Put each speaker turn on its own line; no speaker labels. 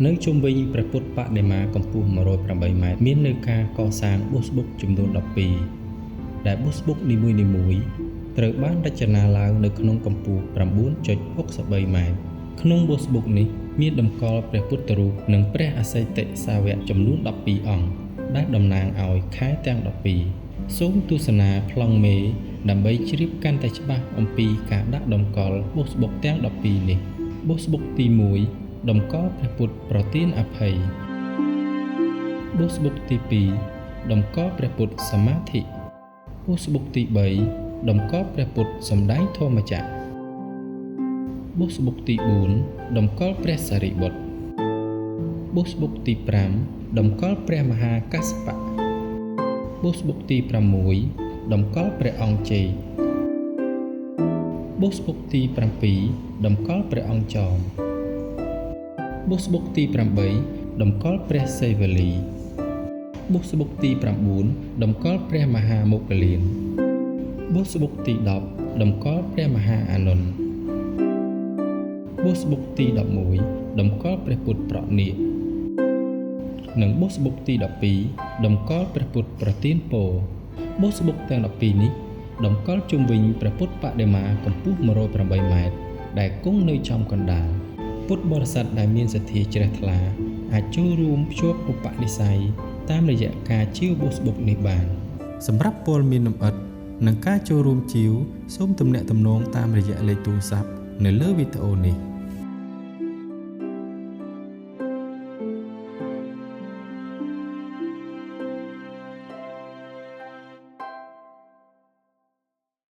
នៅជុំវិញព្រះពុទ្ធបដិមាកម្ពស់108ម៉ែត្រមាននៅការកសាងបុស្បុកចំនួន12ដែលបុស្បុកនីមួយៗត្រូវបានរចនាឡើងនៅក្នុងកម្ពស់ 9.63 ម៉ែត្រក្នុងបុស្បុកនេះមានតម្កល់ព្រះពុទ្ធរូបនិងព្រះអសិតិសាវកចំនួន12អង្គដែលតំណាងឲ្យខែទាំង12សូមទស្សនាប្លង់មេដើម្បីជ្រាបកាន់តែច្បាស់អំពីការដាក់តម្កល់បុស្បុកទាំង12នេះបុស្បុកទី1តម្កល់ព្រះពុទ្ធប្រទានអភ័យបុស្បុកទី2តម្កល់ព្រះពុទ្ធសមាធិបុស្បុកទី3តម្កល់ព្រះពុទ្ធសម្ដែងធម្មចក្របុស្បុកទី4តម្កល់ព្រះសារីបុត្របុស្បុកទី5តម្កល់ព្រះមហាកស្សបៈបុស្បុកទី6តម្កល់ព្រះអង្គជេកបុស្បុកទី7តម្កល់ព្រះអង្គចោមបុស្បុកទី8តម្កល់ព្រះសិវលីបុស្បុកទី9តម្កល់ព្រះមហាមុគលានបុស្បុកទី10តម្កល់ព្រះមហាអានន្ទបុស្បុកទី11តម្កល់ព្រះពុទ្ធប្រណិនិងបុស្បុកទី12តម្កល់ព្រះពុទ្ធប្រទានពរបុស្បុកទាំង12នេះតម្កល់ជុំវិញព្រះពុទ្ធបដិមាកម្ពស់108ម៉ែត្រដែលគង់នៅចំកណ្ដាលពុទ្ធបរិស័ទដែលមានសទ្ធាជ្រះថ្លាអាចចូលរួមភ្ជាប់ឧបនិស្ស័យតាមរយៈការជាវបុស្បុកនេះបានសម្រាប់ព័ត៌មានលម្អិតនិងការចូលរួមជាវសូមទំនាក់ទំនងតាមរយៈលេខទូរស័ព្ទនៅលើវីដេអូនេះ